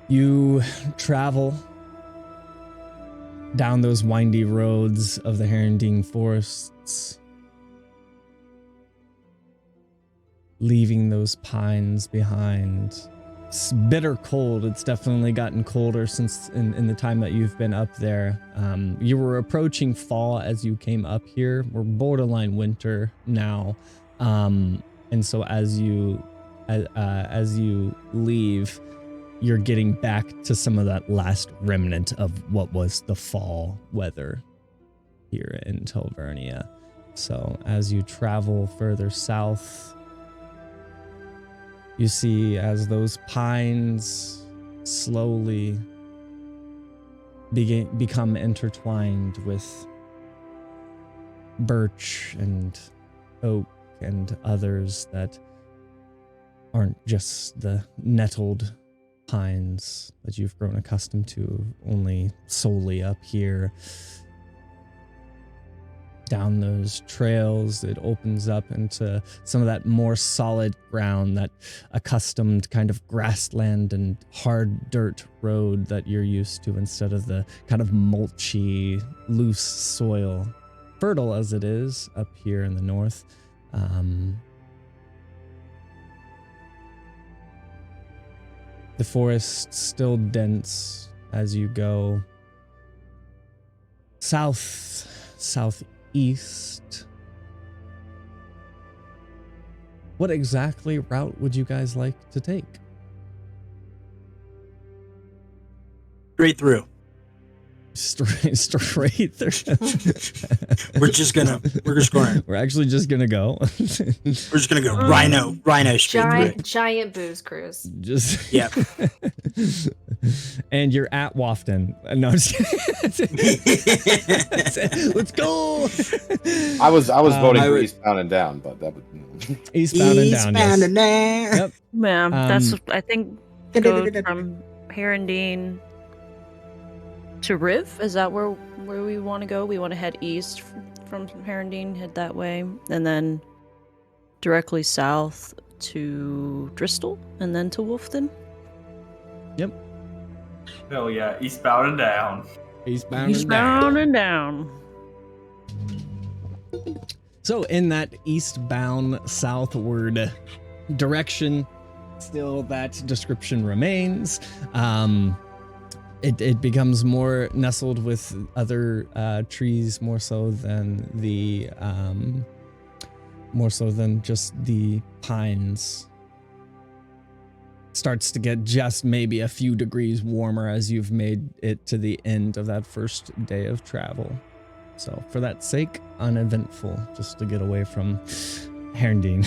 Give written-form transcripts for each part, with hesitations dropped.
You travel down those windy roads of the Herondine forests, leaving those pines behind. It's bitter cold. It's definitely gotten colder since in the time that you've been up there. You were approaching fall as you came up here. We're borderline winter now. And so as you leave, you're getting back to some of that last remnant of what was the fall weather here in Telvernia. So as you travel further south, you see as those pines slowly become intertwined with birch and oak and others that aren't just the nettled pines that you've grown accustomed to only solely up here. Down those trails, it opens up into some of that more solid ground, that accustomed kind of grassland and hard dirt road that you're used to instead of the kind of mulchy, loose soil, fertile as it is up here in the north. The forest's still dense as you go southeast. What exactly route would you guys like to take? Straight through. Straight through. We're actually just gonna go. We're just gonna go rhino straight giant booze cruise. Just yeah. And you're at Wafton. No, I'm just kidding. Let's go. I was voting for Eastbound and Down, but that would Eastbound and Down. Eastbound and Down. Yep. Yeah, that's I think go from Herondine to Riv. Is that where we want to go? We want to head east from Herondine, head that way, and then directly south to Dristle, and then to Wolfton. Yep. Hell yeah, eastbound and down. Eastbound and down. So in that eastbound southward direction, still that description remains. It becomes more nestled with other trees, more so than just the pines. Starts to get just maybe a few degrees warmer as you've made it to the end of that first day of travel. So for that sake, uneventful, just to get away from Herondine.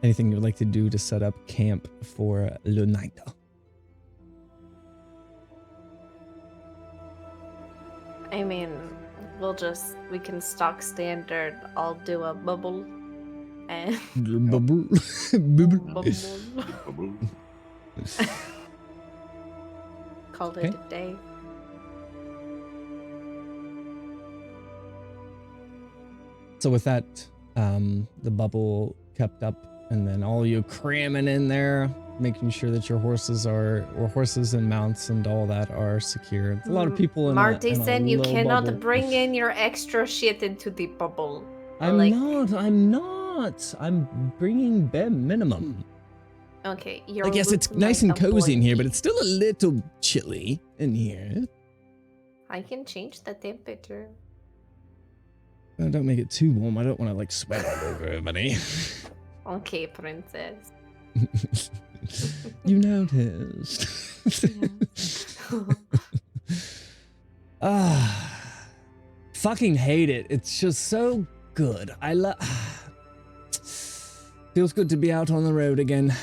Anything you would like to do to set up camp for le night? I mean, we can stock standard. I'll do a bubble and Bubble. call it a day. So with that, the bubble kept up, and then all you cramming in there, making sure that your horses and mounts and all that are secure. A lot of people in Marty said you cannot bubble. bring in your extra shit into the bubble. I'm not. I'm bringing bare minimum. Okay, you're. I guess it's nice and cozy in here, but it's still a little chilly in here. I can change the temperature. Don't make it too warm. I don't want to like sweat all over everybody. Okay, princess. You noticed. Fucking hate it. It's just so good. Feels good to be out on the road again.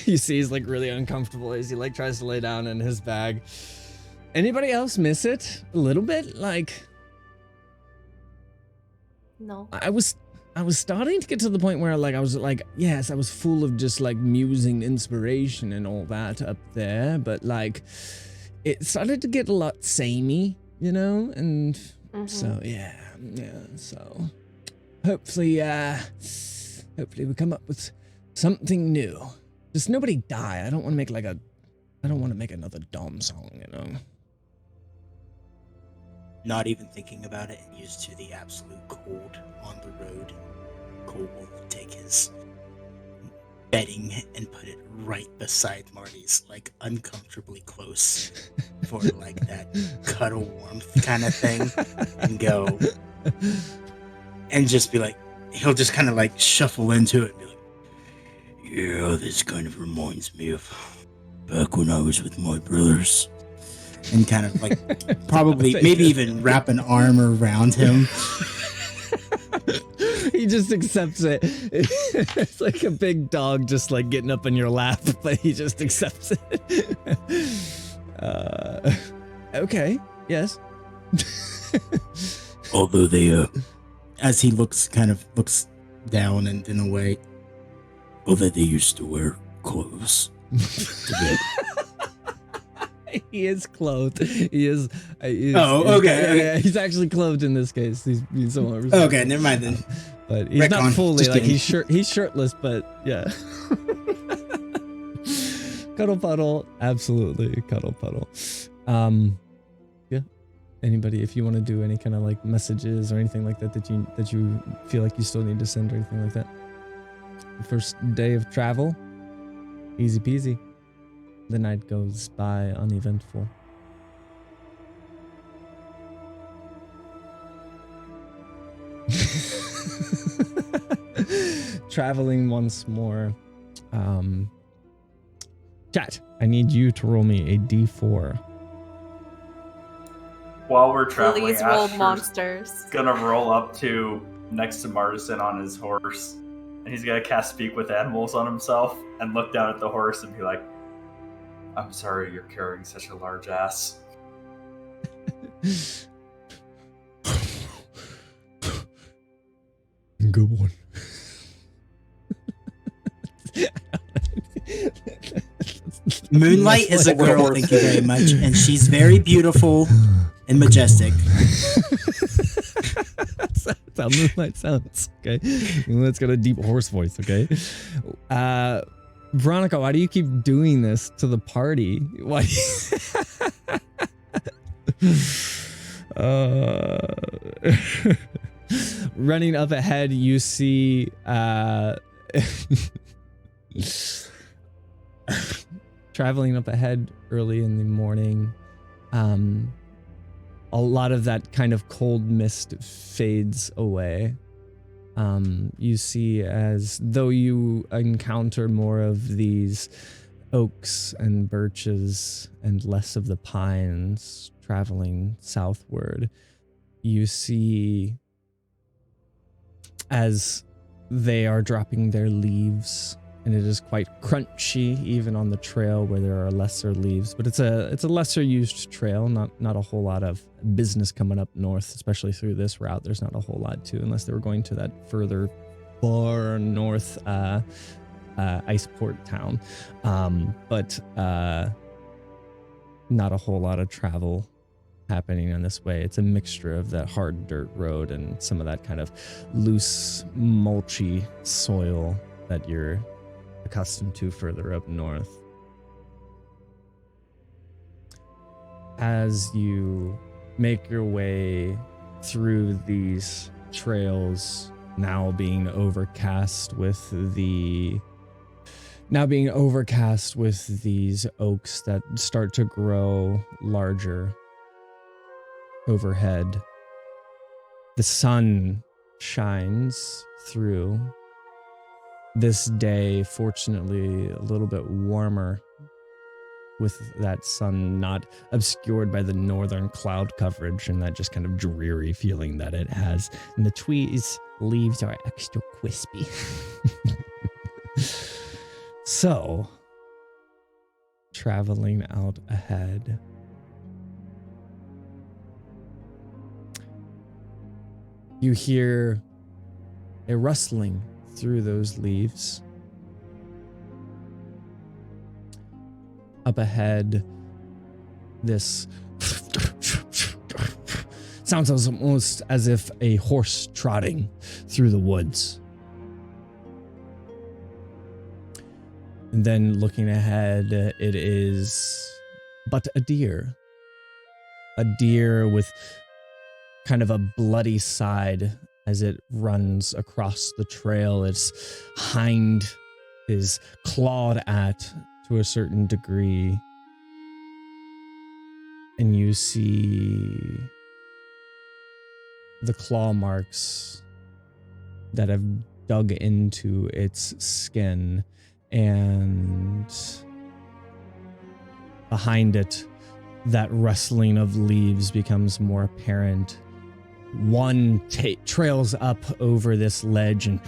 You see he's like really uncomfortable as he like tries to lay down in his bag. Anybody else miss it a little bit? Like, no. I was starting to get to the point where I was like, yes, I was full of just like musing inspiration and all that up there, but like it started to get a lot samey, you know? And so yeah, so hopefully we come up with something new. Just nobody die. I don't want to make another Dom song, you know. Not even thinking about it, and used to the absolute cold on the road. Cole will take his bedding and put it right beside Marty's, like uncomfortably close for like that cuddle warmth kind of thing, and go and just be like, he'll just kind of like shuffle into it and be like, yeah, this kind of reminds me of back when I was with my brothers. And kind of like probably maybe even wrap an arm around him. He just accepts it. It's like a big dog just like getting up in your lap, but he just accepts it. Okay, yes. Although they, as he looks down and in a way, although they used to wear clothes to bed. He is clothed. He is. Okay. He's actually clothed in this case. He's somewhat. Okay, never mind then. But he's not fully like he's shirtless, but yeah. Cuddle puddle, absolutely cuddle puddle. Yeah. Anybody, if you want to do any kind of like messages or anything like that that you feel like you still need to send or anything like that. The first day of travel, easy peasy. The night goes by uneventful. Traveling once more. Chat, I need you to roll me a d4. While we're traveling, Please roll Asher's monsters. gonna roll up to next to Martison on his horse, and he's gonna cast Speak with Animals on himself and look down at the horse and be like, I'm sorry you're carrying such a large ass. Good one. Moonlight is a girl, thank you very much, and she's very beautiful and majestic. That's how Moonlight sounds, okay? Moonlight's got a deep horse voice, okay? Veronica, why do you keep doing this to the party? Why? Running up ahead, you see traveling up ahead early in the morning, a lot of that kind of cold mist fades away. You see, as though you encounter more of these oaks and birches and less of the pines traveling southward, you see as they are dropping their leaves, and it is quite crunchy even on the trail where there are lesser leaves, but it's a lesser used trail, not a whole lot of business coming up north, especially through this route. There's not a whole lot to, unless they were going to that further far north Iceport town, but not a whole lot of travel happening on this way. It's a mixture of that hard dirt road and some of that kind of loose mulchy soil that you're accustomed to further up north. As you make your way through these trails, now being overcast with these oaks that start to grow larger overhead, the sun shines through. This day, fortunately, a little bit warmer, with that sun not obscured by the northern cloud coverage and that just kind of dreary feeling that it has. And the trees leaves are extra crispy. So, traveling out ahead, you hear a rustling through those leaves. Up ahead, this sounds almost as if a horse trotting through the woods. And then looking ahead, it is but a deer. A deer with kind of a bloody side as it runs across the trail. Its hind is clawed at to a certain degree. And you see the claw marks that have dug into its skin, and behind it, that rustling of leaves becomes more apparent. One trails up over this ledge and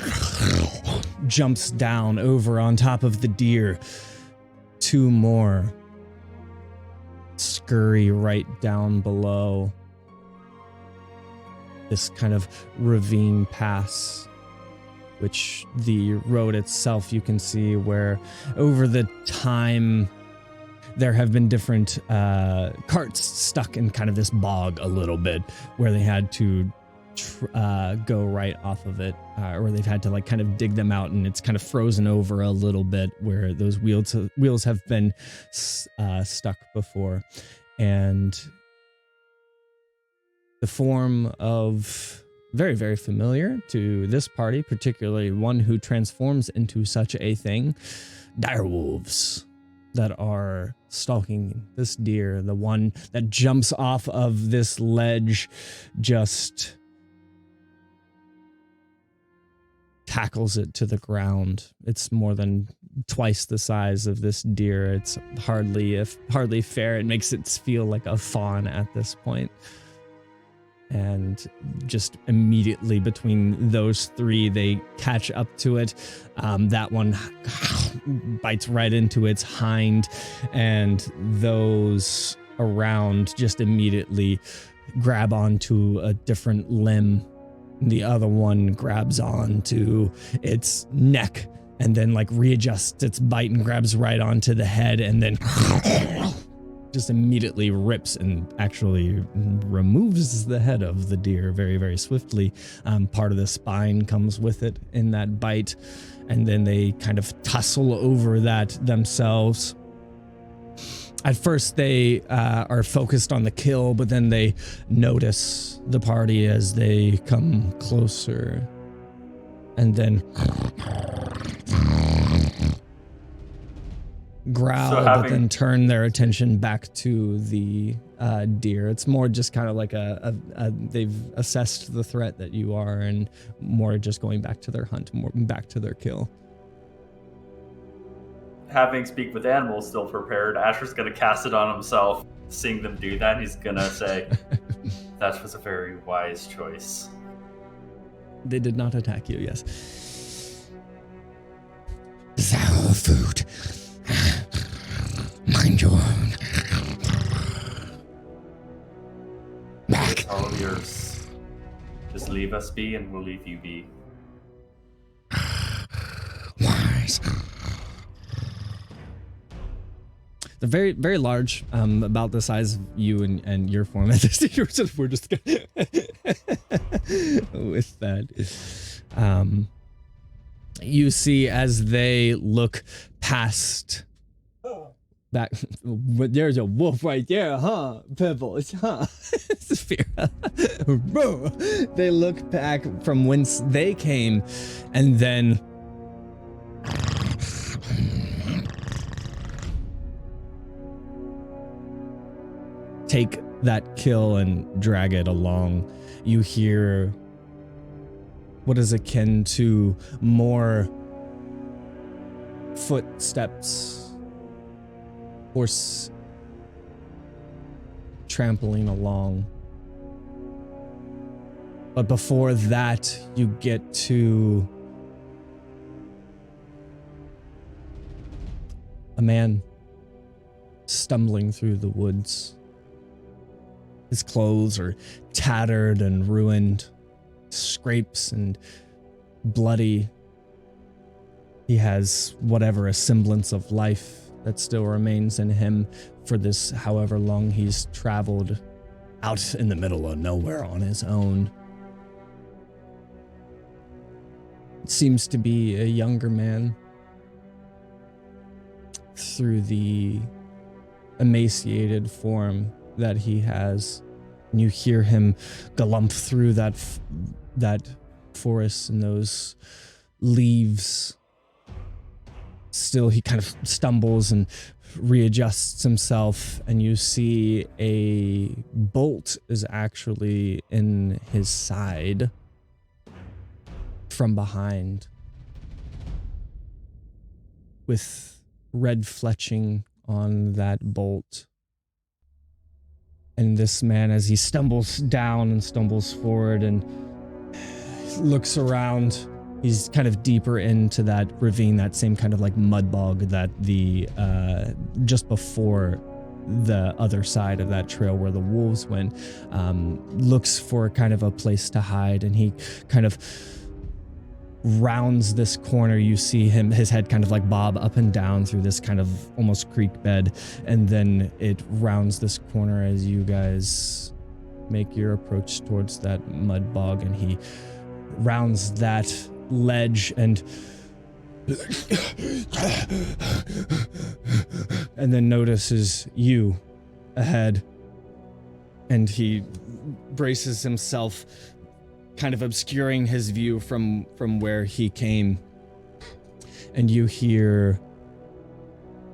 jumps down over on top of the deer. Two more scurry right down below this kind of ravine pass, which the road itself you can see where over the time there have been different carts stuck in kind of this bog a little bit where they had to go right off of it, or they've had to like kind of dig them out, and it's kind of frozen over a little bit where those wheels have been stuck before. And the form of very, very familiar to this party, particularly one who transforms into such a thing, direwolves that are stalking this deer. The one that jumps off of this ledge just tackles it to the ground. It's more than twice the size of this deer. It's hardly fair. It makes it feel like a fawn at this point. And just immediately between those three, they catch up to it. That one bites right into its hind, and those around just immediately grab onto a different limb. The other one grabs onto its neck and then like readjusts its bite and grabs right onto the head, and then just immediately rips and actually removes the head of the deer very, very swiftly. Part of the spine comes with it in that bite, and then they kind of tussle over that themselves. At first they are focused on the kill, but then they notice the party as they come closer, and then growl, but then turn their attention back to the deer. It's more just kind of like they've assessed the threat that you are, and more just going back to their hunt, more back to their kill. Having speak with animals still prepared, Asher's going to cast it on himself, seeing them do that. He's going to say, that was a very wise choice. They did not attack you, yes. Sour food. Mind your own. Back. It's all yours. Just leave us be and we'll leave you be. Wise. They're very, very large, about the size of you and your form. We're just with that. You see as they look past that, there's a wolf right there, huh, Pebbles, huh? Saphira. They look back from whence they came, and then take that kill and drag it along. You hear what is akin to more footsteps, horse trampling along. But before that, you get to a man stumbling through the woods. His clothes are tattered and ruined, scrapes and bloody. He has whatever a semblance of life that still remains in him for this however long he's traveled out in the middle of nowhere on his own. It seems to be a younger man. through the emaciated form that he has. And you hear him galump through that forest and those leaves. Still, he kind of stumbles and readjusts himself, and you see a bolt is actually in his side from behind, with red fletching on that bolt. And this man, as he stumbles down and stumbles forward and looks around, he's kind of deeper into that ravine, that same kind of like mud bog that the just before the other side of that trail where the wolves went, looks for kind of a place to hide, and he kind of rounds this corner. You see his head kind of like bob up and down through this kind of almost creek bed, and then it rounds this corner as you guys make your approach towards that mud bog, and he rounds that ledge and then notices you ahead, and he braces himself, kind of obscuring his view from where he came, and you hear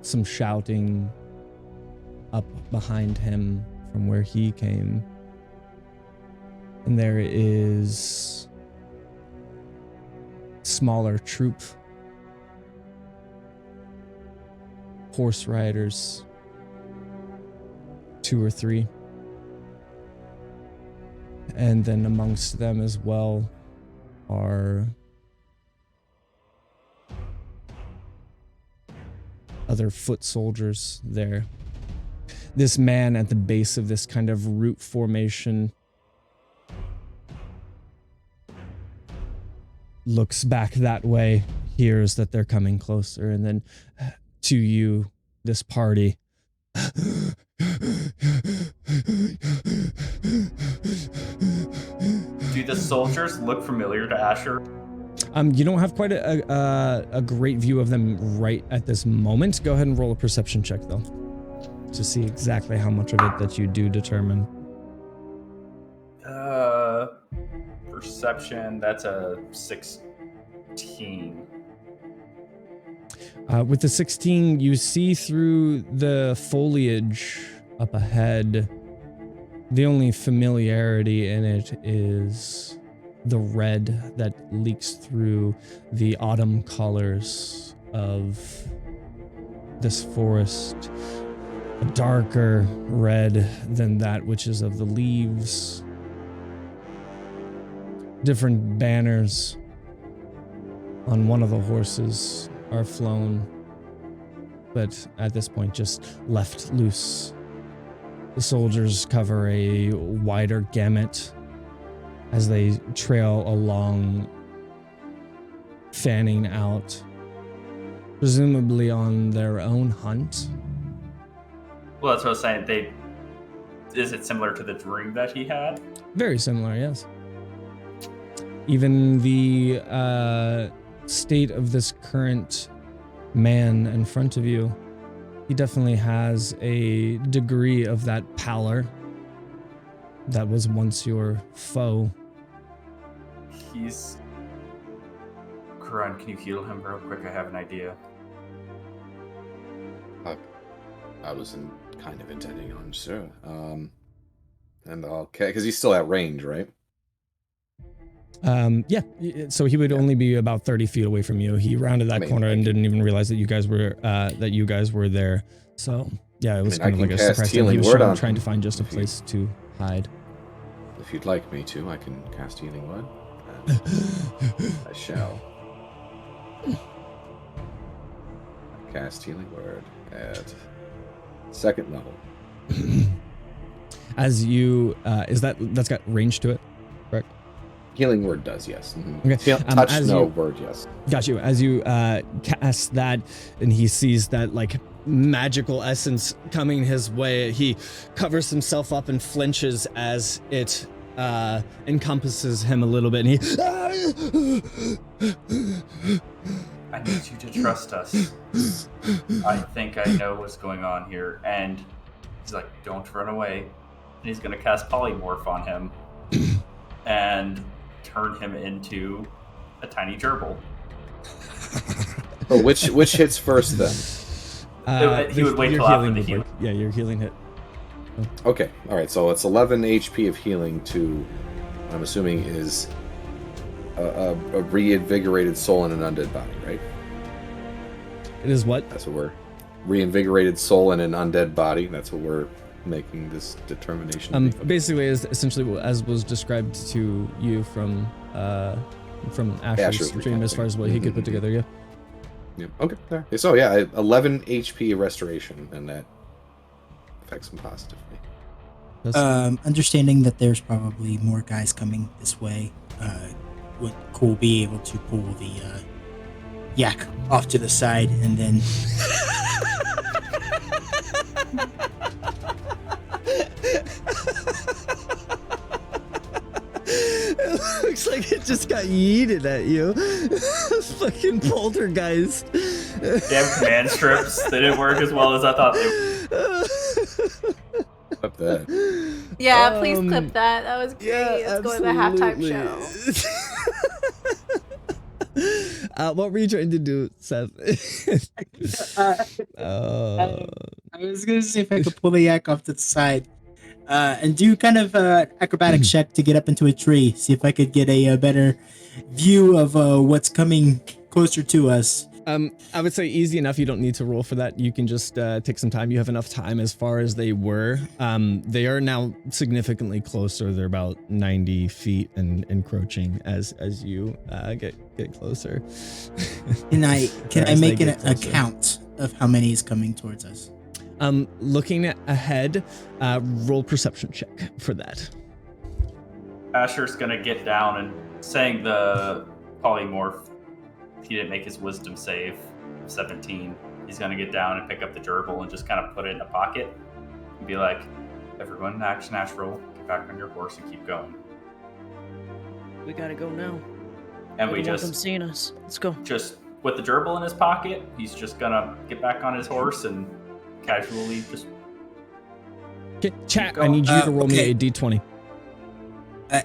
some shouting up behind him from where he came, and there is smaller troop, horse riders, 2 or 3. And then amongst them as well are other foot soldiers there. This man at the base of this kind of root formation looks back that way, hears that they're coming closer, and then to you, this party. Do the soldiers look familiar to Asher? You don't have quite a great view of them right at this moment. Go ahead and roll a perception check, though, to see exactly how much of it that you do determine. Perception, that's a 16. With the 16, you see through the foliage up ahead. The only familiarity in it is the red that leaks through the autumn colors of this forest. A darker red than that which is of the leaves. Different banners on one of the horses are flown, but at this point just left loose. The soldiers cover a wider gamut as they trail along, fanning out, presumably on their own hunt. Well, that's what I was saying. Is it similar to the dream that he had? Very similar, yes. Even the state of this current man in front of you, he definitely has a degree of that pallor that was once your foe. Karan, can you heal him real quick? I have an idea. I was kind of intending on, sure. And okay, because he's still at range, right? Yeah, so he would only be about 30 feet away from you. He rounded that corner and didn't even realize that you guys were there. So yeah, it was kind of like a surprise. He was trying to find just a place to hide. If you'd like me to, I can cast Healing Word. I shall. Cast Healing Word at 2nd level. As you, that's got range to it, correct? Healing Word does, yes. Okay. Touch, word, yes. Got you. As you cast that, and he sees that like magical essence coming his way, he covers himself up and flinches as it encompasses him a little bit, and he I need you to trust us. I think I know what's going on here. And he's like, don't run away. And he's going to cast polymorph on him and turn him into a tiny gerbil. Oh, which hits first then? He would wait till after the heal. Yeah, your healing hit. Okay, all right. So it's 11 HP of healing to, I'm assuming, is a reinvigorated soul in an undead body, right? It is what? That's what we're reinvigorated soul in an undead body. That's what we're making this determination. Basically, is essentially as was described to you from Asher's dream, as far as what he could put together. Yeah. Yeah. Okay. All right. So yeah, 11 HP restoration, and that affects him positively. Understanding that there's probably more guys coming this way, would Cole be able to pull the yak off to the side and then It looks like it just got yeeted at you. Fucking poltergeist. Damn command strips. They didn't work as well as I thought they would. Clip that. Yeah, please clip that. That was great. Yeah, Let's go to the halftime show. What were you trying to do, Seth? I was gonna see if I could pull the yak off to the side and do kind of acrobatic check to get up into a tree. See if I could get a better view of what's coming closer to us. I would say easy enough. You don't need to roll for that. You can just take some time. You have enough time as far as they were. They are now significantly closer. They're about 90 feet and encroaching as you get closer. Can I make an account of how many is coming towards us? Looking ahead, roll perception check for that. Asher's gonna get down and saying the polymorph. He didn't make his wisdom save, 17. He's gonna get down and pick up the gerbil and just kind of put it in a pocket and be like, everyone, action natural, get back on your horse and keep going. We gotta go now. And I we don't want them just, seeing us. Let's go. just with the gerbil in his pocket, he's just gonna get back on his horse and casually just. Okay, chat. I need you to roll me a d20.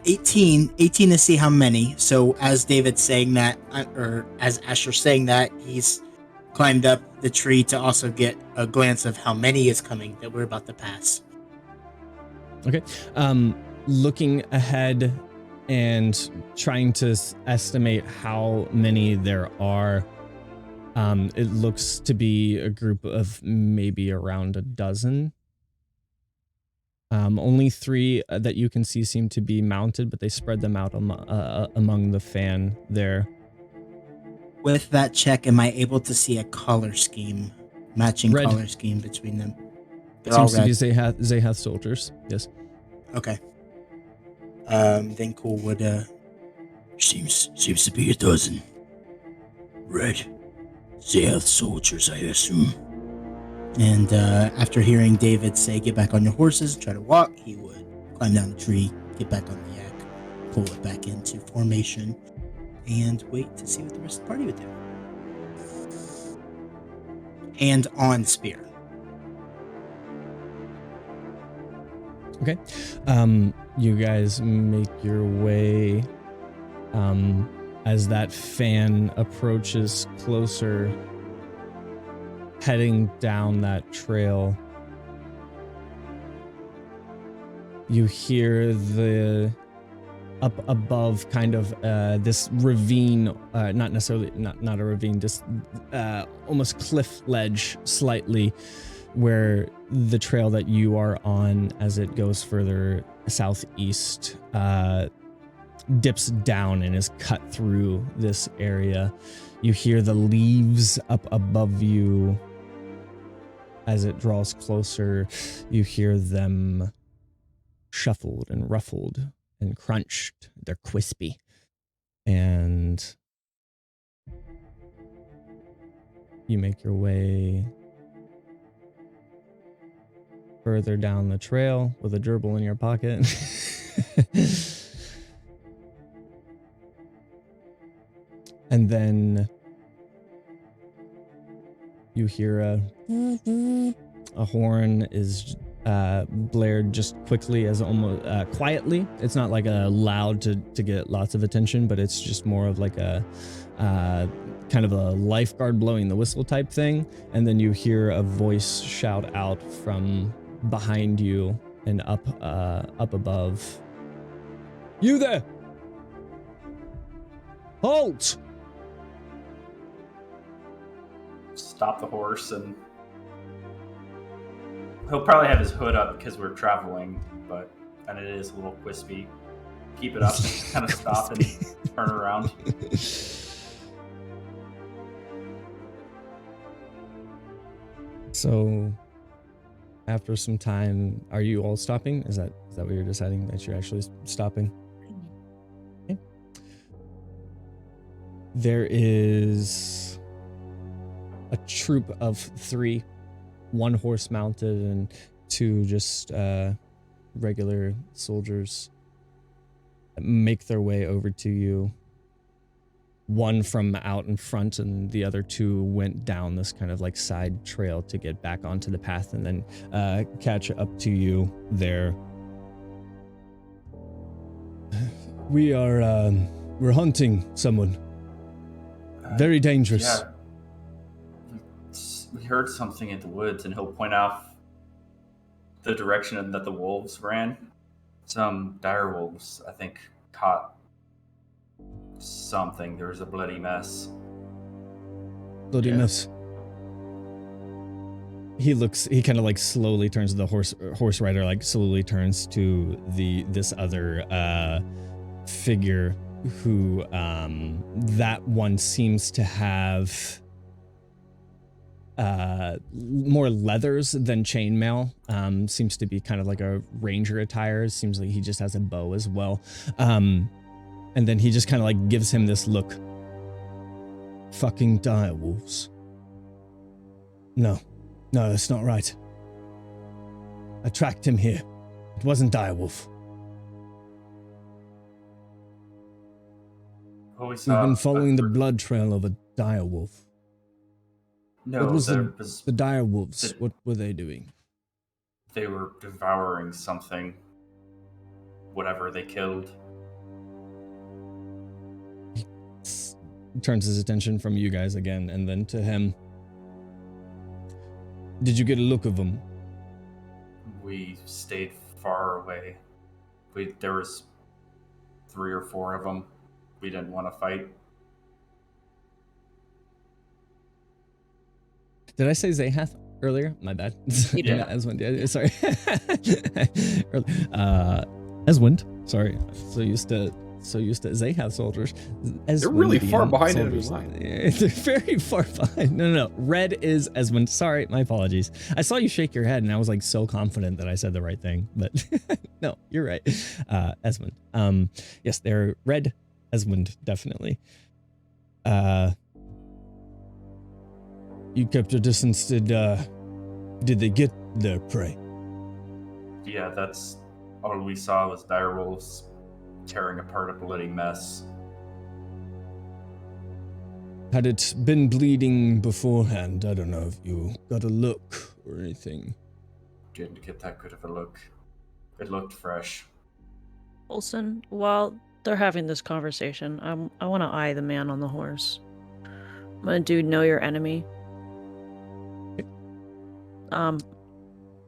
18 to see how many. So as David's saying that, or as Asher's saying that, he's climbed up the tree to also get a glance of how many is coming that we're about to pass. Okay. Looking ahead and trying to estimate how many there are. It looks to be a group of maybe around a dozen. Only 3 that you can see seem to be mounted, but they spread them out among the fan there. With that check, am I able to see a color scheme, matching Red. color scheme between them? They're Seems all to be red. Zahath soldiers. Yes. Okay. Then Cole would seems to be a dozen. Red. Zahath soldiers, I assume. And after hearing David say, get back on your horses, try to walk, he would climb down the tree, get back on the yak, pull it back into formation, and wait to see what the rest of the party would do. And on spear. Okay. You guys make your way as that fan approaches closer, heading down that trail. You hear the up above kind of this ravine, not necessarily not a ravine, just almost cliff ledge slightly, where the trail that you are on as it goes further southeast dips down and is cut through this area. You hear the leaves up above you as it draws closer. You hear them shuffled and ruffled and crunched. They're crispy. And you make your way further down the trail with a gerbil in your pocket. And then You hear a horn is blared just quickly, as almost quietly. It's not like a loud to get lots of attention, but it's just more of like a kind of a lifeguard blowing the whistle type thing. And then you hear a voice shout out from behind you and up above. You there! Halt! Stop the horse, and he'll probably have his hood up because we're traveling, and it is a little crispy. Keep it up, kind of stop and turn around. So, after some time, are you all stopping? Is that what you're deciding, that you're actually stopping? Okay. There is a troop of 3, 1 horse mounted and 2 just regular soldiers, make their way over to you. 1 from out in front, and the other 2 went down this kind of like side trail to get back onto the path, and then catch up to you there. We're hunting someone. Very dangerous. Yeah. We heard something in the woods, and he'll point out the direction that the wolves ran. Some dire wolves, I think, caught something. There was a bloody mess. Bloody mess. He kind of like slowly turns to the horse rider, like slowly turns to this other figure who that one seems to have more leathers than chainmail. Seems to be kind of like a ranger attire. Seems like he just has a bow as well. And then he just kind of like gives him this look. Fucking direwolves. No, that's not right. I tracked him here. It wasn't direwolf. Well, We've been following the blood trail of a direwolf. No, what was the direwolves? What were they doing? They were devouring something. Whatever they killed. He turns his attention from you guys again, and then to him. Did you get a look of them? We stayed far away. There was 3 or 4 of them. We didn't want to fight. Did I say Zahath earlier? My bad. Yeah. Eswind. Yeah, sorry. Eswind. Sorry. So used to Zahath soldiers. They're really far behind enemy line. They're very far behind. No. Red is Eswind. Sorry, my apologies. I saw you shake your head, and I was like so confident that I said the right thing, but no, you're right. Eswind. Yes, they're red. Eswind, definitely. You kept your distance. Did they get their prey? Yeah, that's all we saw was direwolves tearing apart a bloody mess. Had it been bleeding beforehand? I don't know if you got a look or anything. Didn't get that good of a look. It looked fresh. Olsen, while they're having this conversation, I want to eye the man on the horse. I'm gonna do know your enemy. I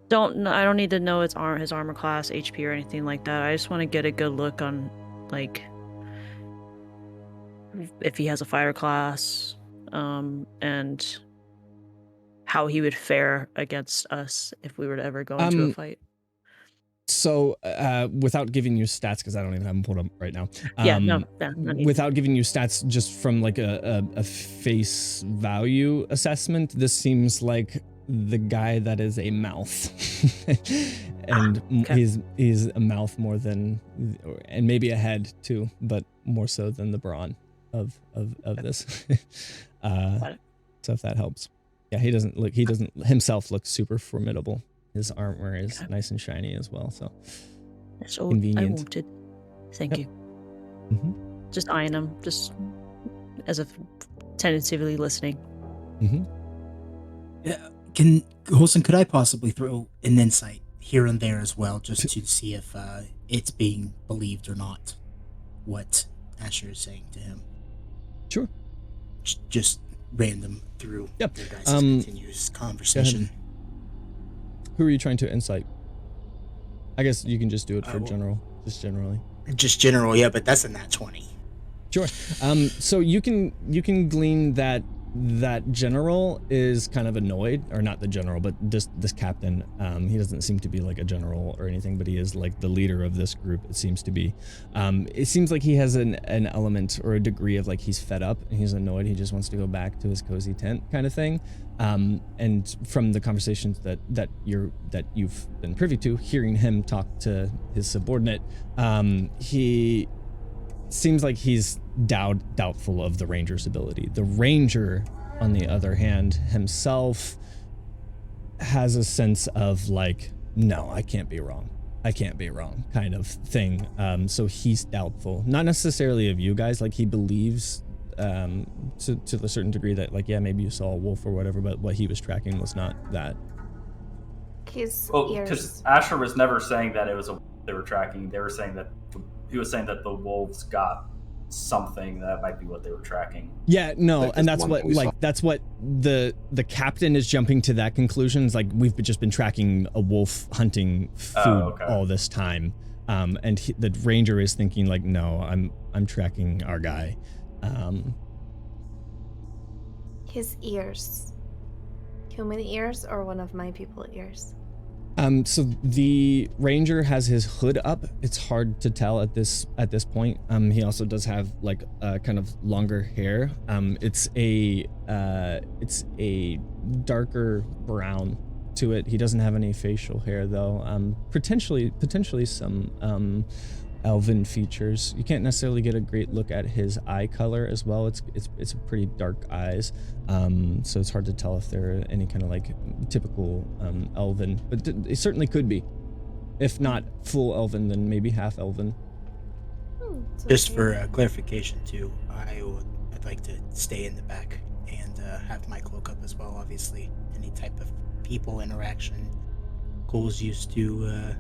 don't need to know his armor class, HP, or anything like that. I just want to get a good look on, like, if he has a fire class, and how he would fare against us if we were to ever go into a fight. So, without giving you stats, because I don't even have them pulled up right now. Without giving you stats, just from like a face value assessment, this seems like the guy that is a mouth, and he's a mouth more than, and maybe a head too, but more so than the brawn of this. So if that helps, yeah, he doesn't himself look super formidable. His armor is nice and shiny as well, so that's all convenient. I wanted. Thank you. Mm-hmm. Just eyeing him, just as if tentatively listening. Mm-hmm. Can Holson, could I possibly throw an insight here and there as well, just to see if it's being believed or not, what Asher is saying to him? Sure. Just random through Yep. your guys' continuous conversation. Who are you trying to insight? I guess you can just do it for general, just generally. Just general, yeah, but that's a nat 20. Sure. So you can glean that general is kind of annoyed, or not the general, but just this captain. He doesn't seem to be like a general or anything, but he is like the leader of this group. It seems to be. It seems like he has an element or a degree of like he's fed up and he's annoyed. He just wants to go back to his cozy tent, kind of thing. And from the conversations that you've been privy to, hearing him talk to his subordinate, he seems like he's doubtful of the ranger's ability. The ranger, on the other hand, himself has a sense of like, no, I can't be wrong, kind of thing. So he's doubtful, not necessarily of you guys. Like he believes to a certain degree that like, yeah, maybe you saw a wolf or whatever, but what he was tracking was not that. Because Asher was never saying that it was a wolf they were tracking. They were saying that he was saying that the wolves got something that might be what they were tracking. Yeah, no, like and that's what the captain is jumping to that conclusion. It's like we've just been tracking a wolf hunting food all this time, and the ranger is thinking like, no, I'm tracking our guy. His ears, human ears, or one of my people ears? So the ranger has his hood up. It's hard to tell at this point. He also does have like kind of longer hair. It's a darker brown to it. He doesn't have any facial hair though. Potentially some elven features. You can't necessarily get a great look at his eye color as well. It's pretty dark eyes. So it's hard to tell if they're any kind of like typical elven, but it certainly could be. If not full elven, then maybe half elven. Just for clarification too, I'd like to stay in the back and have my cloak up as well. Obviously, any type of people interaction. Cole's used to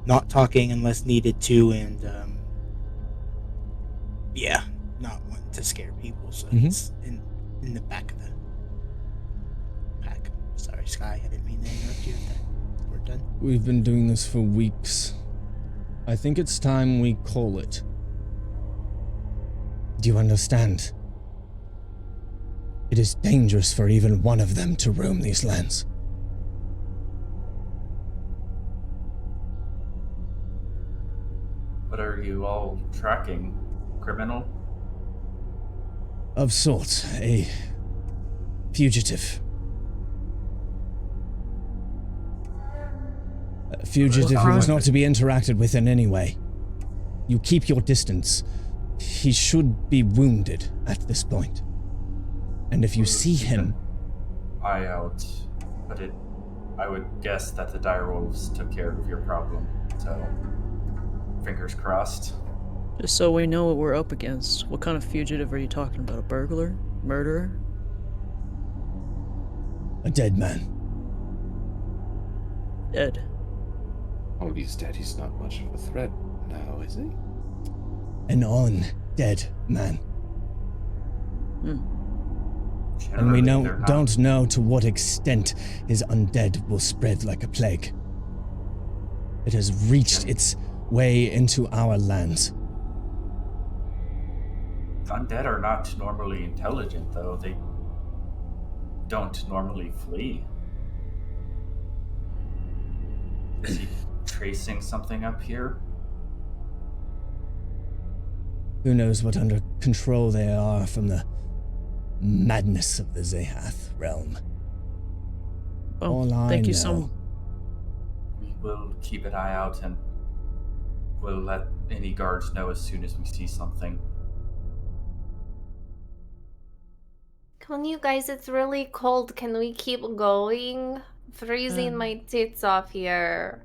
not talking unless needed to, and not wanting to scare people. So it's in the back of the pack. Sorry, Sky, I didn't mean to interrupt you. We're done. We've been doing this for weeks. I think it's time we call it. Do you understand? It is dangerous for even one of them to roam these lands. What are you all tracking? Criminal? Of sorts, a fugitive. A fugitive who is not to be interacted with in any way. You keep your distance. He should be wounded at this point. And if you see him... Eye out. But I would guess that the direwolves took care of your problem, so... Fingers crossed. Just so we know what we're up against, what kind of fugitive are you talking about? A burglar? Murderer? A dead man. Dead. Oh, he's dead. He's not much of a threat now, is he? An undead man. And we don't know to what extent his undead will spread like a plague. It has reached its way into our lands. Undead are not normally intelligent, though. They don't normally flee. Is he tracing something up here? Who knows what under control they are from the madness of the Zehath realm. Well, thank you so much. We will keep an eye out and we'll let any guards know as soon as we see something. Come on, you guys, it's really cold. Can we keep going? Freezing my tits off here.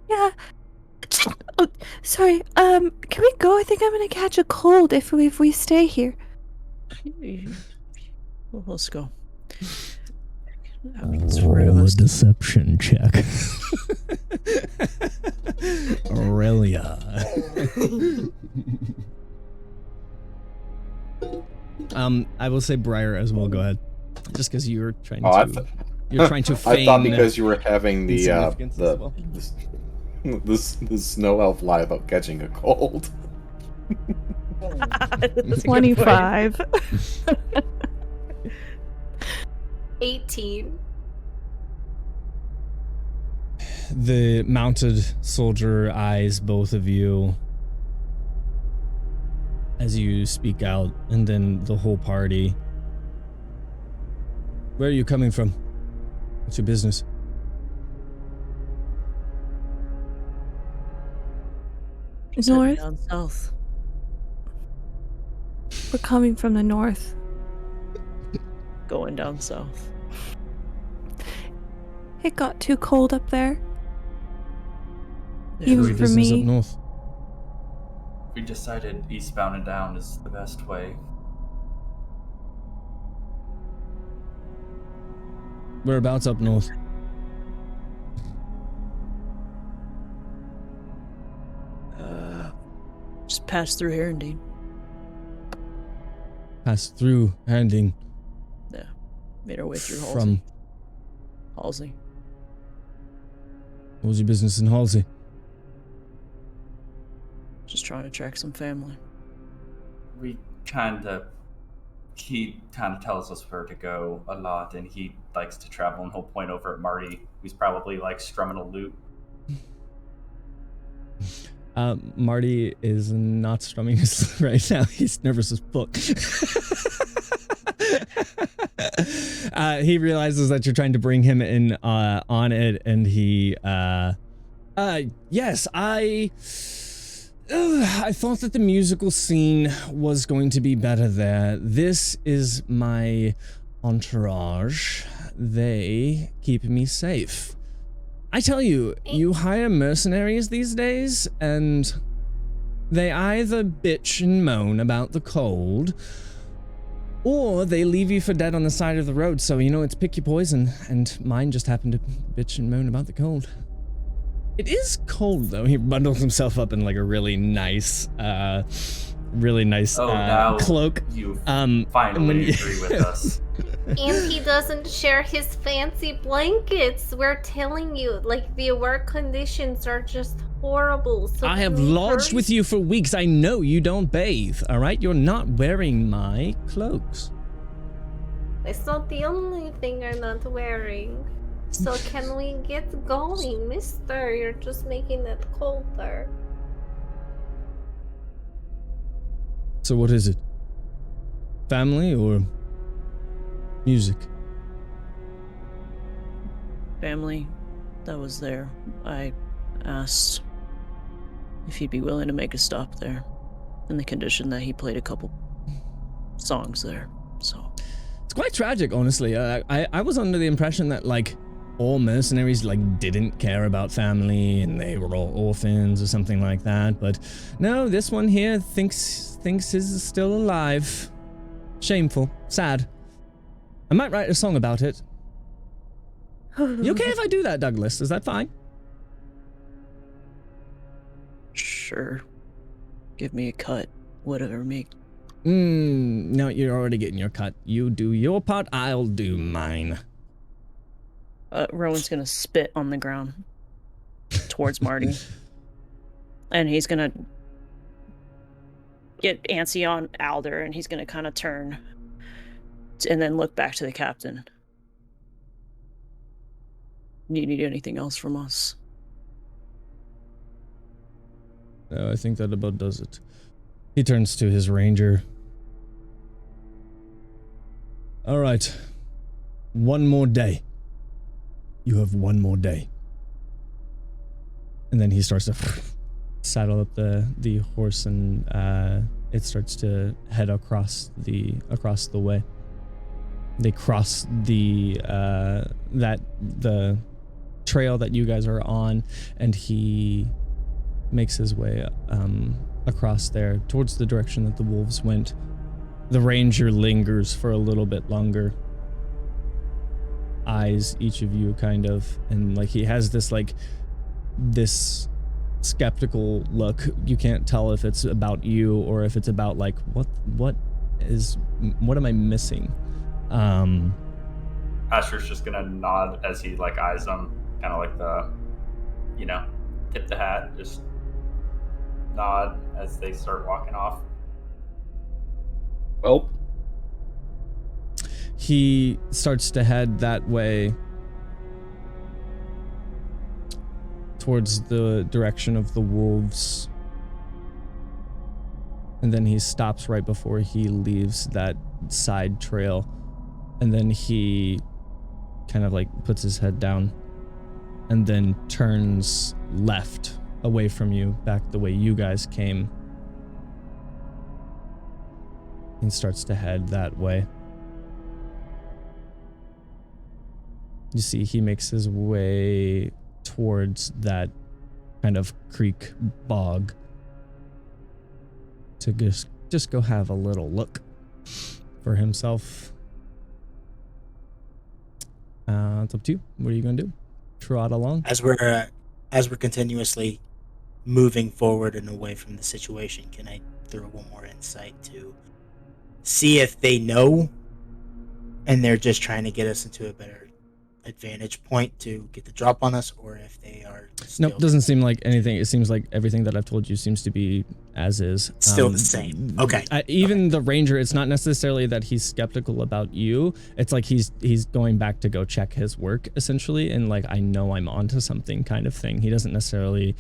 Yeah. Oh, sorry. Can we go? I think I'm gonna catch a cold if we stay here. Well, let's go. That means rid of Roll a us. deception check. Aurelia. I will say Briar as well. Go ahead, just because you're trying to. You're trying to feign. I thought because you were having the insignificance as well. this snow elf lie about catching a cold. 25. 18. The mounted soldier eyes both of you as you speak out, and then the whole party. Where are you coming from? What's your business? He's heading North. down south. We're coming from the north. Going down south. It got too cold up there. Yeah, Even What's your for business me. up north? We decided eastbound and down is the best way. Whereabouts up north? Just pass through Herondine. Pass through Handing Yeah. Made our way through Halsey. from. Halsey. What was your business in Halsey? Just trying to track some family. He kind of tells us where to go a lot, and he likes to travel, and he'll point over at Marty, who's probably like strumming a lute. Marty is not strumming his right now. He's nervous as fuck. He realizes that you're trying to bring him in on it, and he yes, I thought that the musical scene was going to be better there. This is my entourage. They keep me safe. I tell you, you hire mercenaries these days, and they either bitch and moan about the cold, or they leave you for dead on the side of the road. So, you know, it's pick your poison, and mine just happened to bitch and moan about the cold. It is cold, though. He bundles himself up in like a really nice Now cloak. You when finally you- agree with us. And he doesn't share his fancy blankets. We're telling you, like, the work conditions are just horrible. So I have lodged with you for weeks. I know you don't bathe, all right? You're not wearing my cloaks. It's not the only thing you're not wearing. So can we get going, mister? You're just making it colder. So what is it? Family or music? Family that was there. I asked if he'd be willing to make a stop there, in the condition that he played a couple songs there. So It's quite tragic, honestly. I was under the impression that, like, all mercenaries, like, didn't care about family and they were all orphans or something like that. But no, this one here thinks he's still alive. Shameful. Sad. I might write a song about it. You okay if I do that, Douglas? Is that fine? sure, give me a cut, whatever make. No, you're already getting your cut. You do your part, I'll do mine. Rowan's gonna spit on the ground towards Marty. And he's gonna get antsy on Alder, and he's gonna kind of turn and then look back to the captain. Do you need anything else from us? No, I think that about does it. He turns to his ranger. All right. One more day. You have one more day. And then he starts to saddle up the horse, and it starts to head across the way. They cross the trail that you guys are on, and he makes his way across there towards the direction that the wolves went. The ranger lingers for a little bit longer. eyes each of you kind of, and like he has this this skeptical look. You can't tell if it's about you or if it's about like what am I missing? Asher's just gonna nod as he like eyes them, kind of like the, tip the hat, just nod as they start walking off. Well, he starts to head that way towards the direction of the wolves, and then he stops right before he leaves that side trail, and then he kind of like puts his head down and then turns left away from you, back the way you guys came, and starts to head that way. You see he makes his way towards that kind of creek bog to just go have a little look for himself. It's up to you. What are you gonna do? Trot along? As we're continuously moving forward and away from the situation, can I throw one more insight to see if they know and they're just trying to get us into a better advantage point to get the drop on us, or if they are still... Nope, doesn't seem like anything. It seems like everything that I've told you seems to be as is. Still the same. Okay. Even the ranger, it's not necessarily that he's skeptical about you. It's like he's going back to go check his work, essentially, and like, I know I'm onto something kind of thing. He doesn't necessarily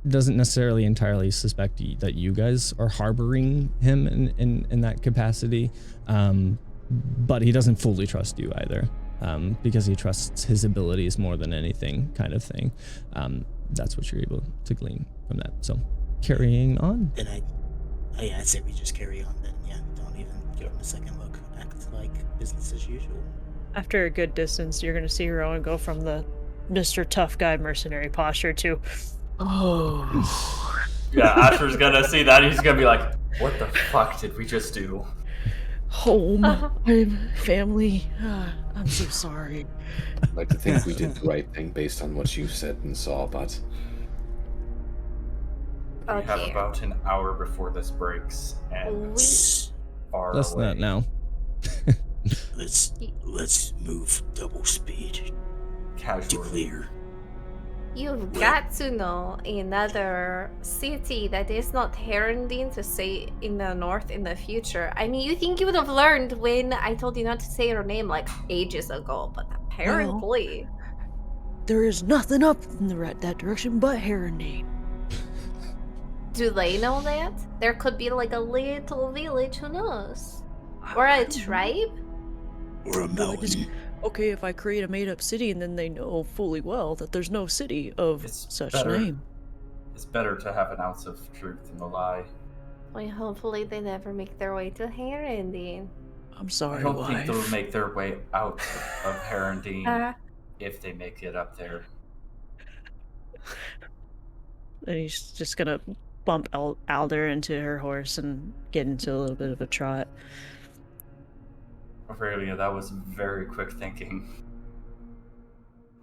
entirely suspect that you guys are harboring him in that capacity, but he doesn't fully trust you either. Because he trusts his abilities more than anything, kind of thing. That's what you're able to glean from that. So, carrying on. Then I'd say we just carry on then. Yeah, don't even give him a second look. Act like business as usual. After a good distance, you're going to see Rowan go from the Mr. Tough Guy mercenary posture to, oh. Yeah, Asher's going to see that. He's going to be like, what the fuck did we just do? Home, I'm family. I'm so sorry. I'd like to think we did the right thing based on what you said and saw, but... We have about an hour before this breaks, and far Less away. than that now. Let's move double speed to Casually. clear. You've got to know another city that is not Herondine to say in the north in the future. I mean, you think you would have learned when I told you not to say her name like ages ago, but apparently... There is nothing up in that direction but Herondine. Do they know that? There could be like a little village, who knows? Or a tribe? Or a mountain. Okay, if I create a made-up city and then they know fully well that there's no city of such name. It's better to have an ounce of truth in the lie. Well, hopefully they never make their way to Herondine. I'm sorry, I don't wife. think they'll make their way out of Herondine if they make it up there. And he's just gonna bump Alder into her horse and get into a little bit of a trot. Aurelia, that was very quick thinking.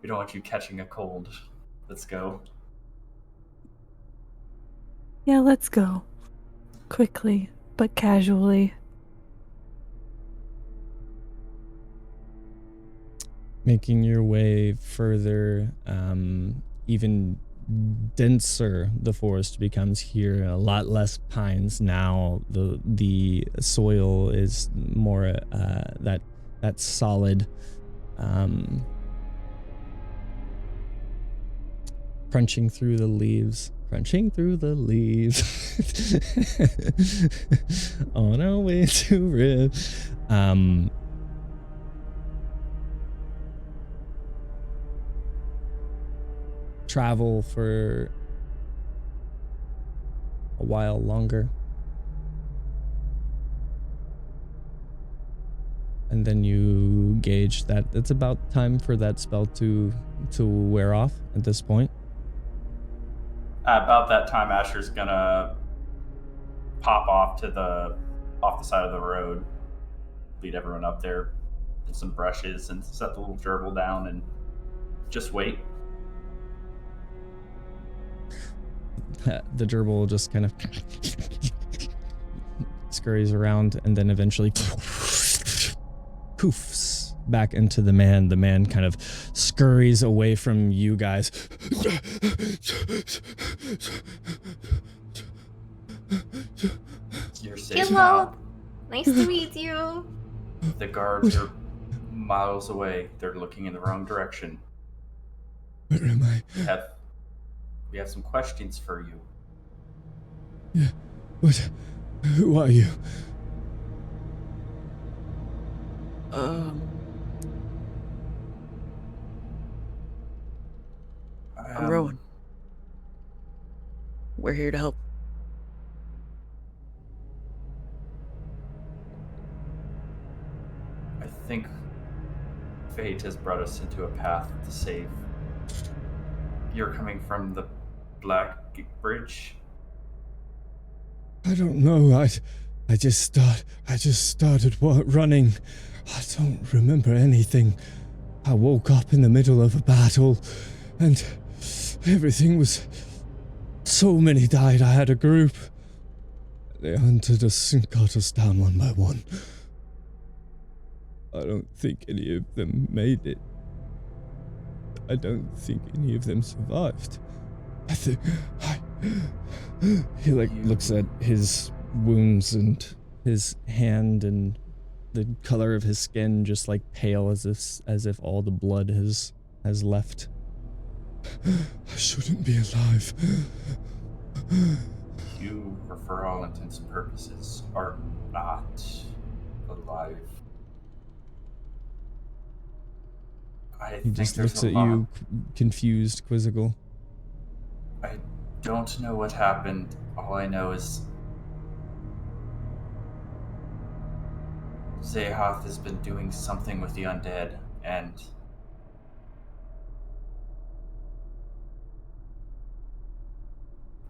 We don't want you catching a cold. Let's go. Yeah, let's go. Quickly, but casually. Making your way further, even denser the forest becomes here. A lot less pines now. The soil is more that solid, crunching through the leaves. On our way to Riv. Travel for a while longer, and then you gauge that it's about time for that spell to wear off at this point. About that time, Asher's gonna pop off the side of the road, lead everyone up there, and some brushes and set the little gerbil down and just wait. The gerbil just kind of scurries around and then eventually poofs back into the man. The man kind of scurries away from you guys. You're safe Hello. now. Nice to meet you. The guards are miles away. They're looking in the wrong direction. Where am I? We have some questions for you. Yeah. What? Who are you? I'm Rowan. We're here to help. I think fate has brought us into a path to save. You're coming from the Black Bridge? I don't know. I just started running. I don't remember anything. I woke up in the middle of a battle, and everything was. So many died. I had a group. They hunted us and cut us down one by one. I don't think any of them made it. I don't think any of them survived. He looks at his wounds and his hand, and the color of his skin just pale as if all the blood has left. I shouldn't be alive. You, for all intents and purposes, are not alive. He just looks at you, confused, quizzical. I don't know what happened. All I know is Zehath has been doing something with the undead, and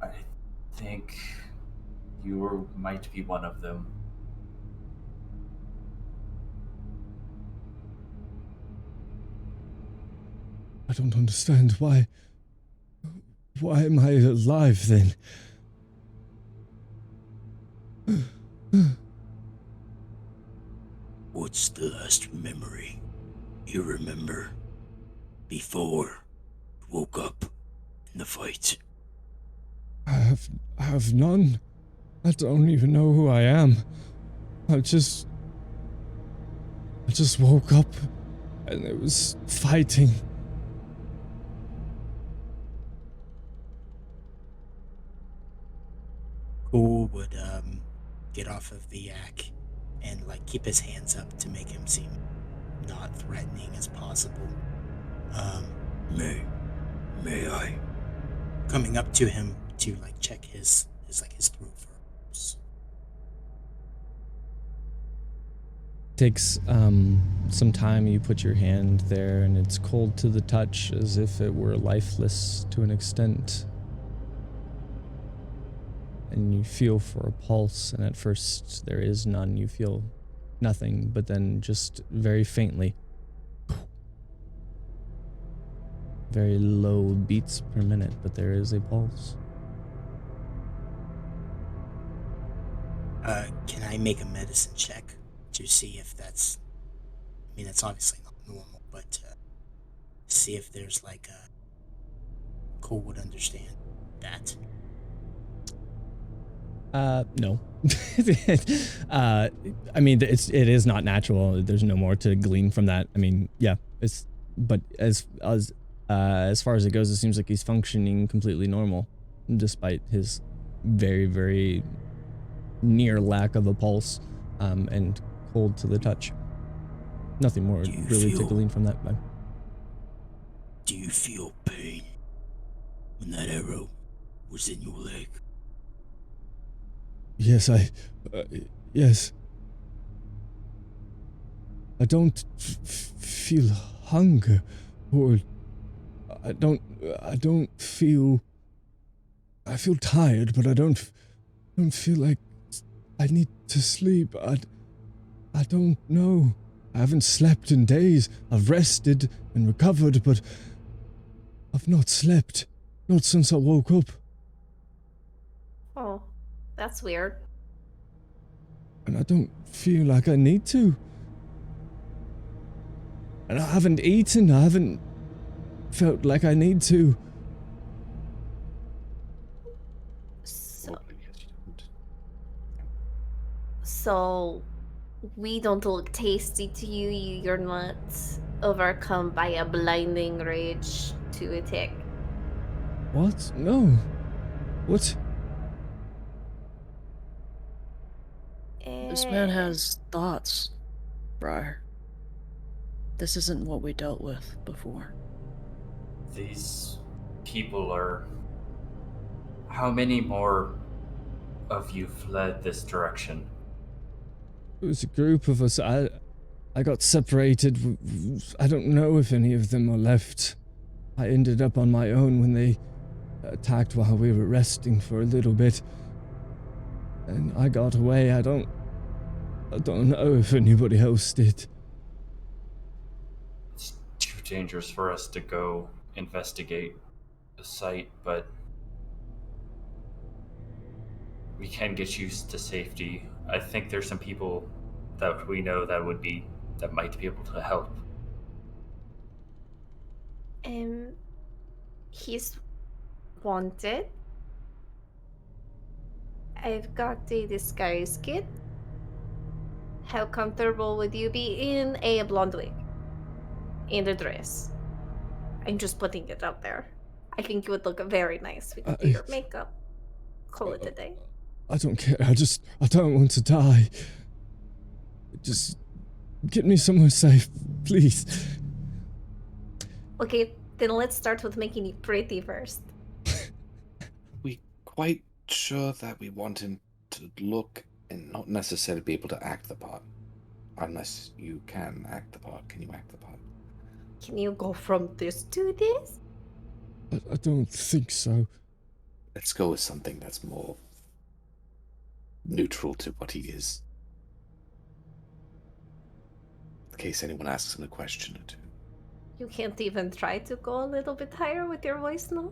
I think you might be one of them. I don't understand why. Why am I alive then? What's the last memory you remember before you woke up in the fight? I have none. I don't even know who I am. I just woke up and it was fighting. Cool would get off of the yak and keep his hands up to make him seem not threatening as possible. May I? Coming up to him to check his throat for pulse. Takes some time. You put your hand there and it's cold to the touch, as if it were lifeless to an extent. And you feel for a pulse, and at first there is none. You feel nothing, but then just very faintly. Very low beats per minute, but there is a pulse. Can I make a medicine check to see if that's... I mean, it's obviously not normal, but see if there's a... Cole would understand that. No. I mean, it is not natural. There's no more to glean from that. I mean, yeah, but as far as it goes, it seems like he's functioning completely normal, despite his very, very near lack of a pulse, and cold to the touch. Nothing more really to glean from that. Do you feel pain when that arrow was in your leg? Yes, yes. I don't feel hunger, or I don't feel. I feel tired, but I don't feel like I need to sleep. I don't know. I haven't slept in days. I've rested and recovered, but I've not slept. Not since I woke up. Oh, that's weird. And I don't feel like I need to. And I haven't eaten. I haven't felt like I need to. So we don't look tasty to you. You're not overcome by a blinding rage to attack. What? No. What? This man has thoughts, Briar. This isn't what we dealt with before. These people are... How many more of you fled this direction? It was a group of us. I got separated. I don't know if any of them are left. I ended up on my own when they attacked while we were resting for a little bit. And I got away. I don't know if anybody else did. It's too dangerous for us to go investigate the site, but we can get you to safety. I think there's some people that we know that might be able to help. He's wanted. I've got a disguise kit. How comfortable would you be in a blonde wig and a dress? I'm just putting it out there. I think you would look very nice with your makeup. Call it a day. I don't care. I don't want to die. Just get me somewhere safe, please. Okay, then let's start with making you pretty first. We quite sure that we want him to look and not necessarily be able to act the part. Unless you can act the part. Can you act the part? Can you go from this to this? I don't think so. Let's go with something that's more neutral to what he is. In case anyone asks him a question or two. You can't even try to go a little bit higher with your voice now?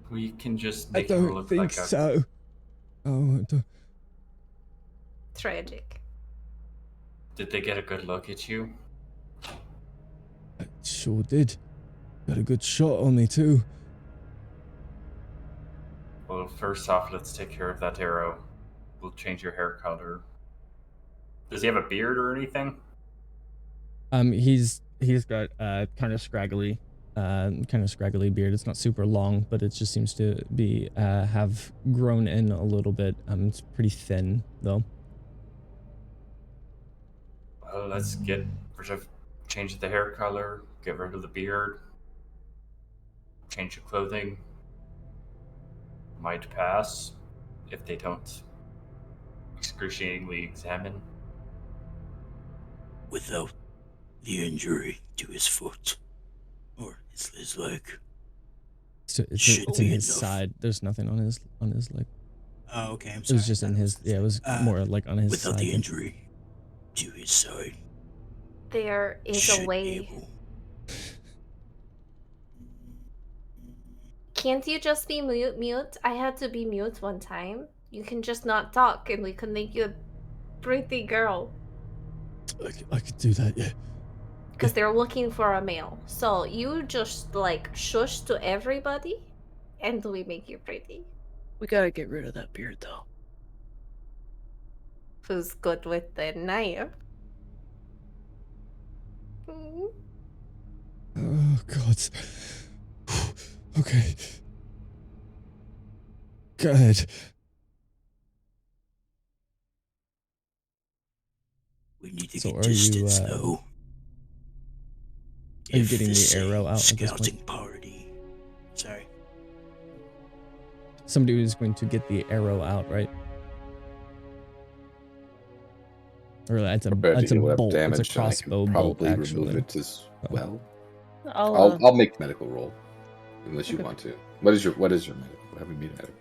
We can just I make her don't look think like so. Oh, I don't. Tragic. Did they get a good look at you? I sure did. Got a good shot on me too. Well, first off, let's take care of that arrow. We'll change your hair color. Does he have a beard or anything? He's got kind of scraggly beard. It's not super long, but it just seems to be have grown in a little bit. It's pretty thin though. Well, let's change the hair color, get rid of the beard, change the clothing. Might pass if they don't excruciatingly examine. Without the injury to his foot or his leg. It's in his side. There's nothing on his leg. Oh, okay. I'm It sorry. was just in his. Yeah, it was more like on his without side. the injury to his side. There is a way. Can't you just be mute? I had to be mute one time. You can just not talk and we can make you a pretty girl. I could do that, yeah. Because they're looking for a male. So you just like shush to everybody and we make you pretty. We gotta get rid of that beard, though. Who's good with the knife? Hmm. Oh, God. Okay. Go ahead. We need to So get are you, distance, though. Are you getting the arrow out at this scouting point? party. Sorry. Somebody was going to get the arrow out, right? Or it's a bolt. It's a crossbow bolt, probably actually. remove it as well. I'll make medical roll, unless you want to. What is your medical? Have me medical.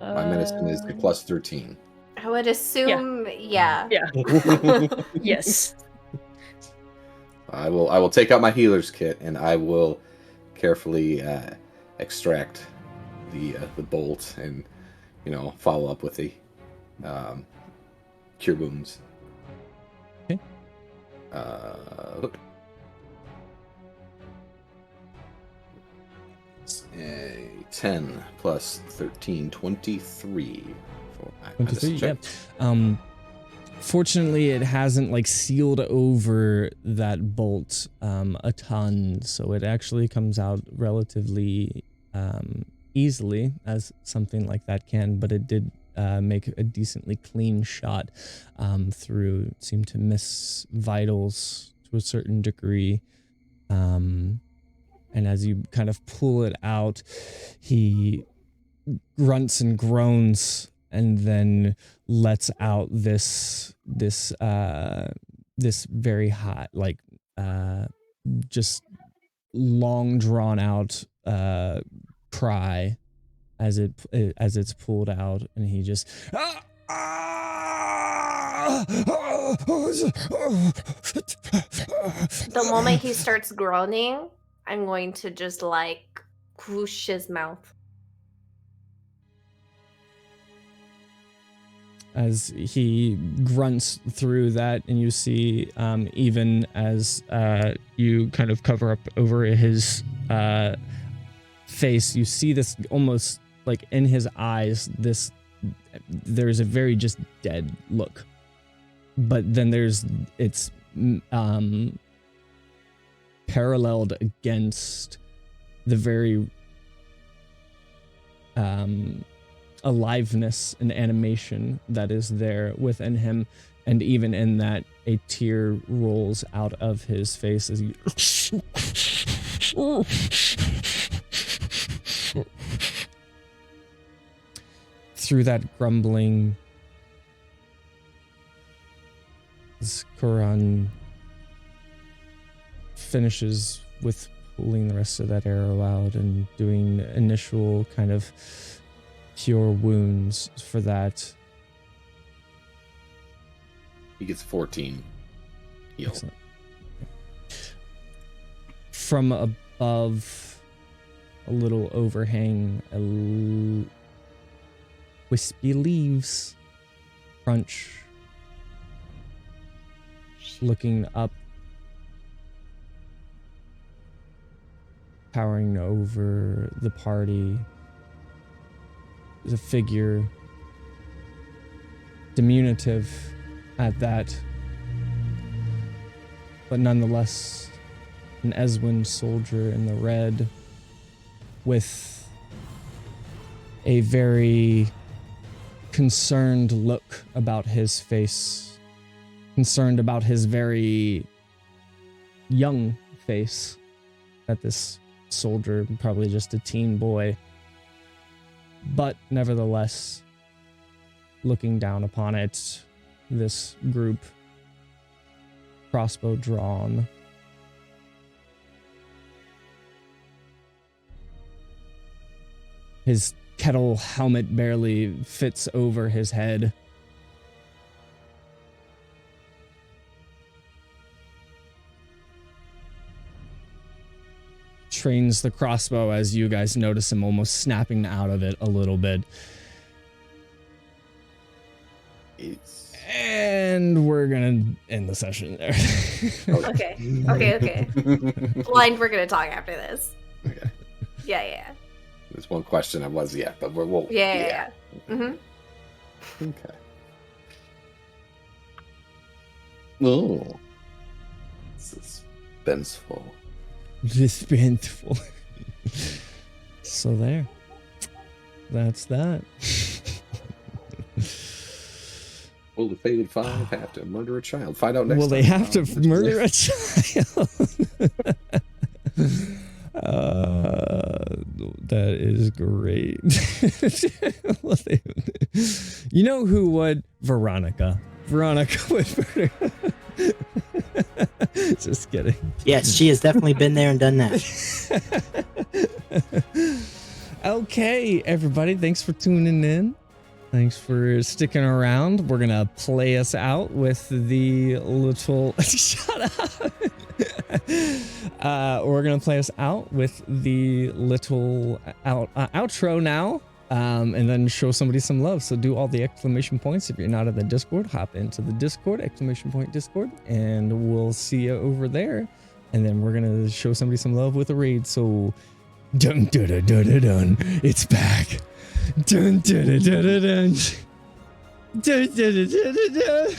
My medicine is a +13. I would assume, yeah. Yeah. Yes. I will take out my healer's kit and I will carefully extract the bolt and follow up with the cure wounds. Okay. Look. 10 plus 13, 23. 23, yeah. Fortunately, it hasn't like sealed over that bolt a ton, so it actually comes out relatively easily, as something like that can, but it did make a decently clean shot through. It seemed to miss vitals to a certain degree. And as you kind of pull it out, he grunts and groans and then lets out this very hot, like just long drawn out cry as it's pulled out, and he just The moment he starts groaning, I'm going to just like whoosh his mouth. As he grunts through that, and you see even as you kind of cover up over his face, you see this almost like in his eyes, there's a very just dead look, but then it's paralleled against the very aliveness and animation that is there within him, and even in that, a tear rolls out of his face as he through that grumbling, as Quran finishes with pulling the rest of that arrow out and doing initial kind of cure wounds for that. He gets 14 heal. Excellent. From above, a little overhang, wispy leaves crunch, looking up, towering over the party is a figure, diminutive at that, but nonetheless an Eswin soldier in the red, with a very concerned look about his face, concerned about his very young face, that this soldier, probably just a teen boy, but nevertheless looking down upon it, this group, crossbow drawn. His kettle helmet barely fits over his head. Trains the crossbow as you guys notice him almost snapping out of it a little bit. And we're gonna end the session there. Okay. Blind, we're gonna talk after this. Okay. Yeah. There's one question I was yet, but we'll. Yeah. Mm-hmm. Okay. Oh. Suspenseful. Dispenseful. So there. That's that. Will the Faded Five have to murder a child? Find out next Will time. they have to murder a child? That is great. You know who would? Veronica. Veronica would murder. Just kidding. Yes, she has definitely been there and done that. Okay, everybody, thanks for tuning in. Thanks for sticking around. We're gonna play us out with the little. Shut up. We're gonna play us out with the little outro now, and then show somebody some love. So do all the exclamation points. If you're not in the Discord, hop into the Discord, exclamation point Discord, and we'll see you over there. And then we're gonna show somebody some love with a raid. So dun dun dun dun dun, it's back. Dun dun dun dun dun. Dun dun dun dun dun.